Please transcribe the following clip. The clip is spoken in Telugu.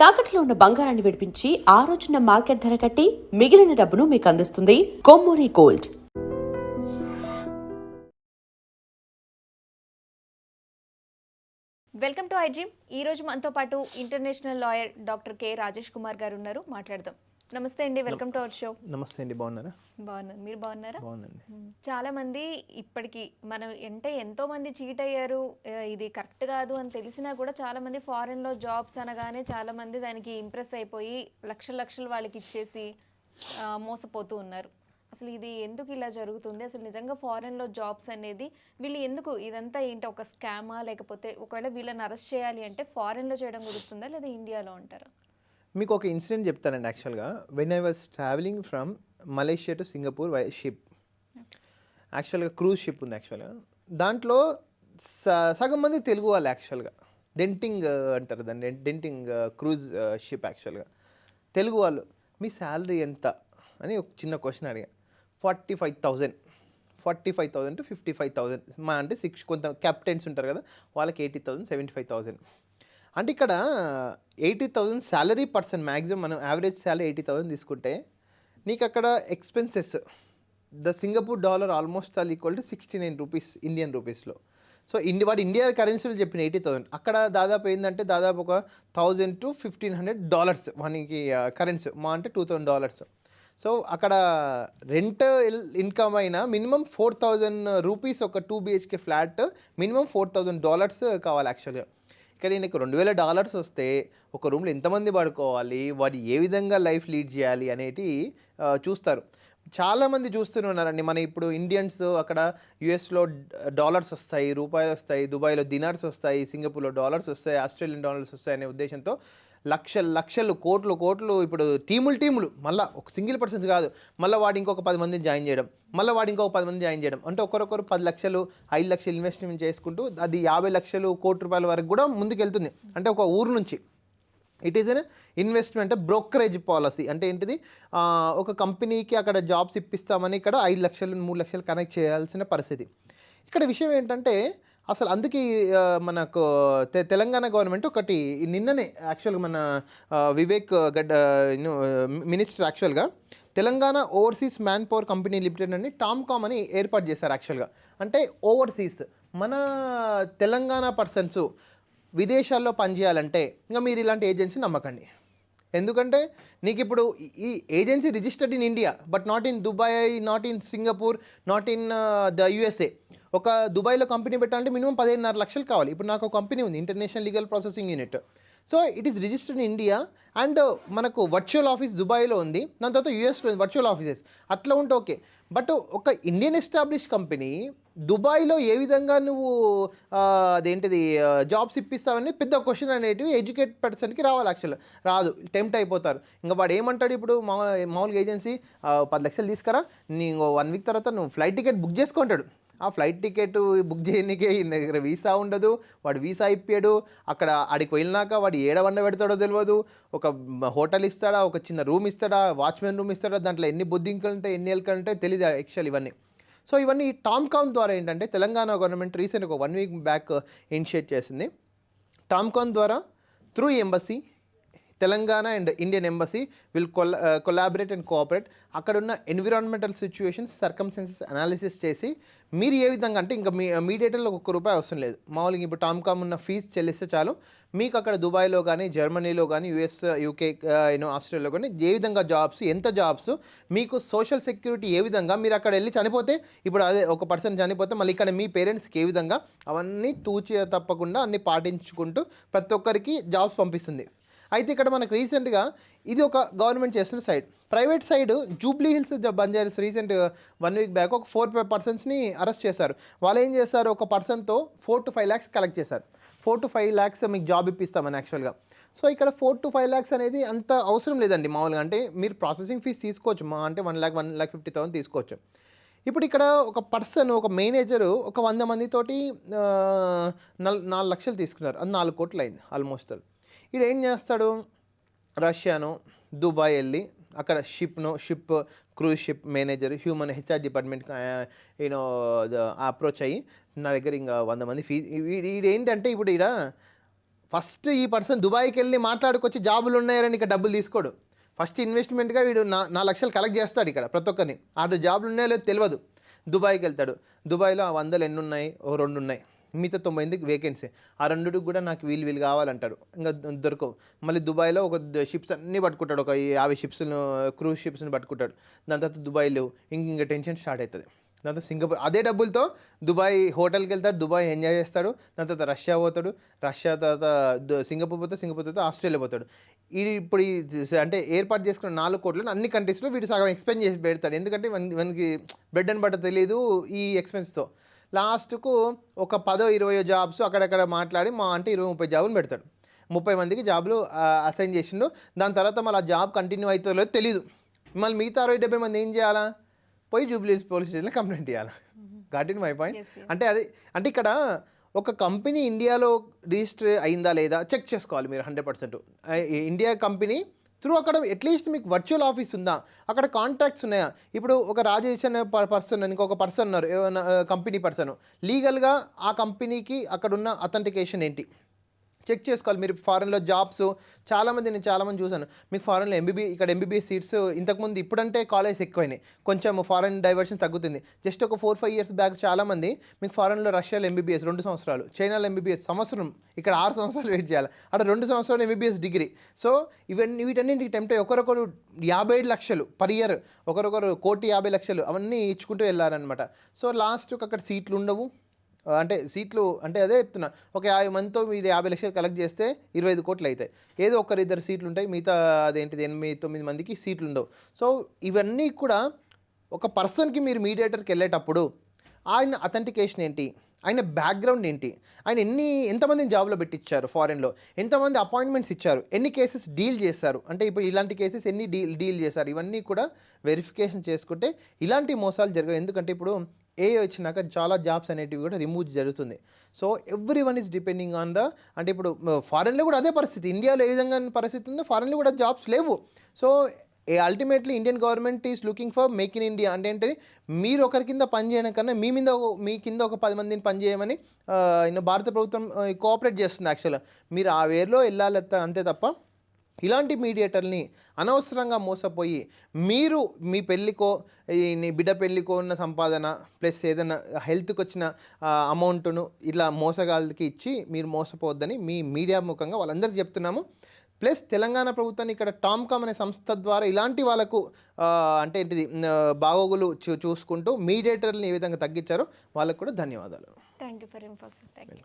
తాకట్లో ఉన్న బంగారాన్ని విడిపించి ఆ రోజున మార్కెట్ ధర కట్టి మిగిలిన డబ్బును మీకు అందిస్తుంది Kommuri gold. Welcome to iDream. ఈ రోజు మనతో పాటు international lawyer doctor K Rajesh Kumar గారు ఉన్నారు. మాట్లాడదాం. నమస్తే అండి, వెల్కమ్ టు అవర్ షో. నమస్తే అండి, బాగున్నారా? బాగున్నాను, మీరు బాగున్నారా? బాగుందండి. చాలా మంది ఇప్పటికి మనం అంటే ఎంతో మంది చీట్ అయ్యారు, ఇది కరెక్ట్ కాదు అని తెలిసినా కూడా చాలా మంది ఫారెన్ లో జాబ్స్ అనగానే చాలా మంది దానికి ఇంప్రెస్ అయిపోయి లక్షలు వాళ్ళకి ఇచ్చేసి మోసపోతూ ఉన్నారు. అసలు ఇది ఎందుకు ఇలా జరుగుతుంది? అసలు నిజంగా ఫారెన్ లో జాబ్స్ అనేది వీళ్ళు ఎందుకు, ఇదంతా ఏంటి, ఒక స్కామా, లేకపోతే ఒకవేళ వీళ్ళని అరెస్ట్ చేయాలి అంటే ఫారెన్ లో చేయడం కుదురుతుందా లేదా ఇండియాలో అంటారా? మీకు ఒక ఇన్సిడెంట్ చెప్తానండి. యాక్చువల్గా when I was travelling from Malaysia to Singapore by ship. యాక్చువల్గా క్రూజ్ షిప్ ఉంది. యాక్చువల్గా దాంట్లో సగం మంది తెలుగు వాళ్ళు. యాక్చువల్గా డెంటింగ్ అంటారు దాన్ని, డెంటింగ్ క్రూజ్ షిప్. యాక్చువల్గా తెలుగు వాళ్ళు. మీ శాలరీ ఎంత అని ఒక చిన్న క్వశ్చన్ అడిగా. 45,000 టు 55,000. మా అంటే కొంత కెప్టెన్స్ ఉంటారు కదా, వాళ్ళకి 80,000, 75,000. అంటే ఇక్కడ 80,000 శాలరీ పర్సన్. మ్యాక్సిమం మనం యావరేజ్ శాలరీ 80,000 తీసుకుంటే నీకు అక్కడ expenses the Singapore dollar almost all equal to 69 rupees Indian రూపీస్లో. సో వాడు ఇండియా కరెన్సీలో చెప్పిన 80,000 అక్కడ దాదాపు ఏంటంటే దాదాపు ఒక $1,000 to $1,500 మనకి కరెన్సీ, మా అంటే $2,000. సో అక్కడ రెంట్ ఇన్కమ్ అయినా మినిమం 4,000 రూపీస్. ఒక 2 BHK ఫ్లాట్ మినిమం $4,000 కావాలి. యాక్చువల్గా ఇక్కడ నీకు $2,000 వస్తే ఒక రూమ్లో ఎంతమంది పడుకోవాలి, వాడు ఏ విధంగా లైఫ్ లీడ్ చేయాలి అనేది చూస్తారు. చాలామంది చూస్తున్నారండి. మన ఇప్పుడు ఇండియన్స్ అక్కడ యూఎస్లో డాలర్స్ వస్తాయి, రూపాయలు వస్తాయి, దుబాయ్లో దినార్స్ వస్తాయి, సింగపూర్లో డాలర్స్ వస్తాయి, ఆస్ట్రేలియన్ డాలర్స్ వస్తాయి అనే ఉద్దేశంతో లక్షలు కోట్లు ఇప్పుడు టీములు మళ్ళీ ఒక సింగిల్ పర్సన్స్ కాదు, మళ్ళీ వాడు ఇంకొక 10 మందిని జాయిన్ చేయడం, మళ్ళీ వాడు ఇంకొక 10 మంది జాయిన్ చేయడం, అంటే ఒకరొకరు 10 లక్షలు 5 లక్షలు ఇన్వెస్ట్మెంట్ చేసుకుంటూ అది 50 లక్షలు ₹1,00,00,000 వరకు కూడా ముందుకెళ్తుంది. అంటే ఒక ఊరు నుంచి it is an investment brokerage policy. అంటే ఏంటిది, ఒక కంపెనీకి అక్కడ జాబ్స్ ఇప్పిస్తామని ఇక్కడ 5 లక్షలు 3 లక్షలు కనెక్ట్ చేయాల్సిన పరిస్థితి. ఇక్కడ విషయం ఏంటంటే అసలు అందుకే మనకు తెలంగాణ గవర్నమెంట్ ఒకటి నిన్ననే యాక్చువల్గా మన వివేక్ మినిస్టర్ యాక్చువల్గా Telangana overseas man power company limited అని టామ్కామ్ అని ఏర్పాటు చేశారు. యాక్చువల్గా అంటే ఓవర్సీస్ మన తెలంగాణ పర్సన్స్ విదేశాల్లో పనిచేయాలంటే ఇంకా మీరు ఇలాంటి ఏజెన్సీ నమ్మకండి. ఎందుకంటే నీకు ఇప్పుడు ఈ agency registered in India but not in Dubai, not in Singapore, not in the USA. ఒక దుబాయ్లో కంపెనీ పెట్టాలంటే మినిమం 15.5 లక్షలు కావాలి. ఇప్పుడు నాకు ఒక కంపెనీ ఉంది, international legal processing unit. So it is registered in India and మనకు వర్చువల్ ఆఫీస్ దుబాయ్లో ఉంది, దాని తర్వాత యూఎస్లో వర్చువల్ ఆఫీసెస్ అట్లా ఉంటే ఓకే. బట్ ఒక ఇండియన్ ఎస్టాబ్లిష్ కంపెనీ దుబాయ్లో ఏ విధంగా నువ్వు అదేంటిది జాబ్స్ ఇప్పిస్తావని పెద్ద క్వశ్చన్ అనేటివి ఎడ్యుకేట్ పర్సన్కి రావాలి. యాక్చువల్గా రాదు, టెంప్ట్ అయిపోతారు. ఇంకా వాడు ఏమంటాడు, ఇప్పుడు మామూలుగా ఏజెన్సీ 10 లక్షలు తీసుకురా, నీకు 1 వీక్ తర్వాత నువ్వు ఫ్లైట్ టికెట్ బుక్ చేసుకుంటాడు. ఆ ఫ్లైట్ టికెట్ బుక్ చేయడానికే దగ్గర వీసా ఉండదు, వాడు వీసా ఇప్పాడు. అక్కడ ఆడికి వెళ్ళినాక వాడు ఏడ వండ పెడతాడో తెలియదు. ఒక హోటల్ ఇస్తాడా, ఒక చిన్న రూమ్ ఇస్తాడా, వాచ్మెన్ రూమ్ ఇస్తాడా, దాంట్లో ఎన్ని బొద్దింకలు ఉంటాయి, ఎన్ని ఎలుకలు ఉంటాయి తెలియదు యాక్చువల్ ఇవన్నీ. సో ఇవన్నీ టామ్కామ్ ద్వారా ఏంటంటే తెలంగాణ గవర్నమెంట్ రీసెంట్గా ఒక 1 వీక్ బ్యాక్ ఇనిషియేట్ చేసింది. టామ్కామ్ ద్వారా through embassy Telangana and Indian embassy will collaborate and cooperate. అక్కడ ఉన్న ఎన్విరాన్మెంటల్ సిచ్యువేషన్స్, సర్కమ్స్టాన్సెస్ అనాలిసిస్ చేసి మీరు ఏ విధంగా అంటే ఇంకా మీడియేటర్లో ₹1 అవసరం లేదు. మామూలుగా ఇప్పుడు టామ్కామ్ ఉన్న ఫీజు చెల్లిస్తే చాలు మీకు అక్కడ దుబాయ్లో కానీ, జర్మనీలో కానీ, యుఎస్, యూకే, ఆస్ట్రేలియాలో కానీ ఏ విధంగా జాబ్స్, ఎంత జాబ్స్, మీకు సోషల్ సెక్యూరిటీ ఏ విధంగా, మీరు అక్కడ వెళ్ళి చనిపోతే ఇప్పుడు అదే ఒక పర్సన్ చనిపోతే మళ్ళీ ఇక్కడ మీ పేరెంట్స్కి ఏ విధంగా, అవన్నీ తూచి తప్పకుండా అన్ని పాటించుకుంటూ ప్రతి ఒక్కరికి జాబ్స్ పంపిస్తుంది. అయితే ఇక్కడ మనకు రీసెంట్గా ఇది ఒక గవర్నమెంట్ చేస్తున్న side. Private side Jubilee Hills Banjaras recent 1 week back ఒక 4 పర్సన్స్ని అరెస్ట్ చేశారు. వాళ్ళు ఏం చేస్తారు, ఒక పర్సన్తో 4 to 5 lakhs కలెక్ట్ చేశారు. 4 to 5 lakhs మీకు జాబ్ ఇప్పిస్తామని యాక్చువల్గా. సో ఇక్కడ 4 to 5 lakhs అనేది అంత అవసరం లేదండి. మామూలుగా అంటే మీరు ప్రాసెసింగ్ ఫీజు తీసుకోవచ్చు, మా అంటే 1,50,000 తీసుకోవచ్చు. ఇప్పుడు ఇక్కడ ఒక పర్సన్, ఒక మేనేజరు ఒక 100 మందితోటి 4 లక్షలు తీసుకున్నారు. అది 4 కోట్లు అయింది ఆల్మోస్ట్. ఇది ఏం చేస్తాడు, రష్యాను దుబాయ్ వెళ్ళి అక్కడ ship cruise ship manager human HR డిపార్ట్మెంట్కి అప్రోచ్ అయ్యి నా దగ్గర ఇంకా 100 మంది ఫీజు. ఇది ఏంటంటే ఇప్పుడు ఇక్కడ ఫస్ట్ ఈ పర్సన్ దుబాయ్కి వెళ్ళి మాట్లాడుకొచ్చి జాబులు ఉన్నాయని ఇక డబ్బులు తీసుకోడు. ఫస్ట్ ఇన్వెస్ట్మెంట్గా వీడు 4 లక్షలు కలెక్ట్ చేస్తాడు ఇక్కడ ప్రతి ఒక్కరిని. ఆడు జాబులు ఉన్నాయో లేదో తెలియదు. దుబాయ్కి వెళ్తాడు. దుబాయ్లో ఆ 100 ఎన్ని ఉన్నాయి, ఓ 2 ఉన్నాయి, మిగతా 90 వేకెన్సీ. ఆ 2 కూడా నాకు వీళ్ళు కావాలంటాడు, ఇంకా దొరకవు. మళ్ళీ దుబాయ్లో ఒక షిప్స్ అన్నీ పట్టుకుంటాడు, ఒక 50 షిప్స్ను, క్రూజ్ షిప్స్ని పట్టుకుంటాడు. దాని తర్వాత దుబాయ్ లేవు, ఇంక టెన్షన్ స్టార్ట్ అవుతుంది. దాని తర్వాత సింగపూర్, అదే డబ్బులతో దుబాయ్ హోటల్కి వెళ్తాడు, దుబాయ్ ఎంజాయ్ చేస్తాడు. దాని తర్వాత రష్యా పోతాడు, రష్యా తర్వాత సింగపూర్ పోతాడు, సింగపూర్ తర్వాత ఆస్ట్రేలియా పోతాడు. ఇప్పుడు అంటే ఏర్పాటు చేసుకున్న 4 కోట్లను అన్ని కంట్రీస్లో వీడు సగం ఎక్స్పెండ్ చేసి పెడతాడు. ఎందుకంటే మనకి బ్రెడ్ అండ్ బటర్ తెలియదు ఈ ఎక్స్పెన్స్తో. లాస్ట్కు ఒక 10-20 జాబ్స్ అక్కడక్కడ మాట్లాడి అంటే 20-30 జాబులు పెడతాడు. 30 మందికి జాబులు అసైన్ చేసిండు. దాని తర్వాత మళ్ళీ ఆ జాబ్ కంటిన్యూ అవుతుందో లేదో తెలీదు. మళ్ళీ మిగతా 60-70 మంది ఏం చేయాలా, పోయి జూబ్లీహిల్స్ పోలీస్ స్టేషన్లో కంప్లైంట్ చేయాలి. Got in my point. అంటే ఇక్కడ ఒక కంపెనీ ఇండియాలో రిజిస్టర్ అయిందా లేదా చెక్ చేసుకోవాలి మీరు 100%. ఇండియా కంపెనీ త్రూ అక్కడ అట్లీస్ట్ మీకు వర్చువల్ ఆఫీస్ ఉందా, అక్కడ కాంటాక్ట్స్ ఉన్నాయా. ఇప్పుడు ఒక రాజేష్ అనే పర్సన్, ఇంకొక పర్సన్ ఉన్నారు, కంపెనీ పర్సన్, లీగల్గా ఆ కంపెనీకి అక్కడ ఉన్న అథెంటికేషన్ ఏంటి చెక్ చేసుకోవాలి మీరు. ఫారెన్లో జాబ్స్ నేను చాలామంది చూశాను. మీకు ఫారెన్లో ఇక్కడ ఎంబీబీఎస్ సీట్స్ ఇంతకుముందు, ఇప్పుడంటే కాలేజ్ ఎక్కువైనాయి, కొంచెం ఫారెన్ డైవర్షన్ తగ్గుతుంది. జస్ట్ ఒక 4-5 ఇయర్స్ బ్యాక్ చాలామంది మీకు ఫారెన్లో రష్యాలో ఎంబీబీఎస్ 2 సంవత్సరాలు, చైనాలో ఎంబీబీఎస్ సంవత్సరం, ఇక్కడ 6 సంవత్సరాలు వెయిట్ చేయాలి, అక్కడ 2 సంవత్సరాలు ఎంబీబీఎస్ డిగ్రీ. సో వీటన్నింటికి టెంప్ట్ అయ్యి ఒకరొకరు 57 లక్షలు పర్ ఇయర్, ఒకరొకరు 1,50,00,000 అవన్నీ ఇచ్చుకుంటూ వెళ్ళారనమాట. సో లాస్ట్కి అక్కడ సీట్లు ఉండవు. అంటే సీట్లు అంటే అదే చెప్తున్నా, ఒక 50 మందితో మీరు 50 లక్షలు కలెక్ట్ చేస్తే 25 కోట్లు అవుతాయి. ఏదో 1-2 సీట్లు ఉంటాయి, మిగతా అదేంటిది 8-9 మందికి సీట్లు ఉండవు. సో ఇవన్నీ కూడా ఒక పర్సన్కి మీరు మీడియేటర్కి వెళ్ళేటప్పుడు ఆయన అథెంటికేషన్ ఏంటి, ఆయన బ్యాక్గ్రౌండ్ ఏంటి, ఆయన ఎంతమందిని జాబ్లో పెట్టించారు, ఫారెన్లో ఎంతమంది అపాయింట్మెంట్స్ ఇచ్చారు, ఎన్ని కేసెస్ డీల్ చేశారు, అంటే ఇప్పుడు ఇలాంటి కేసెస్ ఎన్ని డీల్ చేశారు, ఇవన్నీ కూడా వెరిఫికేషన్ చేసుకుంటే ఇలాంటి మోసాలు జరగవు. ఎందుకంటే ఇప్పుడు వచ్చినాక చాలా జాబ్స్ అనేటివి కూడా రిమూవ్ జరుగుతుంది. So every one is depending on అంటే ఇప్పుడు ఫారెన్లో కూడా అదే పరిస్థితి, ఇండియాలో ఏ విధంగా పరిస్థితి ఉందో ఫారెన్లో కూడా జాబ్స్ లేవు. So ultimately Indian government is looking for make in India. అంటే మీరు ఒకరి కింద పని చేయడం కన్నా మీ కింద ఒక 10 మందిని పని చేయమని భారత ప్రభుత్వం కోఆపరేట్ చేస్తుంది. యాక్చువల్గా మీరు ఆ వేలో వెళ్ళాలి అంతే తప్ప ఇలాంటి మీడియేటర్ని అనవసరంగా మోసపోయి మీరు మీ పెళ్ళికో నీ బిడ్డ పెళ్ళికో ఉన్న సంపాదన ప్లస్ ఏదైనా హెల్త్కి వచ్చిన అమౌంట్ను ఇలా మోసగాళ్ళకి ఇచ్చి మీరు మోసపోవద్దని మీ మీడియా ముఖంగా వాళ్ళందరికీ చెప్తున్నాము. ప్లస్ తెలంగాణ ప్రభుత్వాన్ని ఇక్కడ టామ్కామ్ అనే సంస్థ ద్వారా ఇలాంటి వాళ్ళకు అంటే ఏంటిది బాగోగులు చూసుకుంటూ మీడియేటర్ని ఏ విధంగా తగ్గించారో వాళ్ళకు కూడా ధన్యవాదాలు. Thank you for info. Thank you.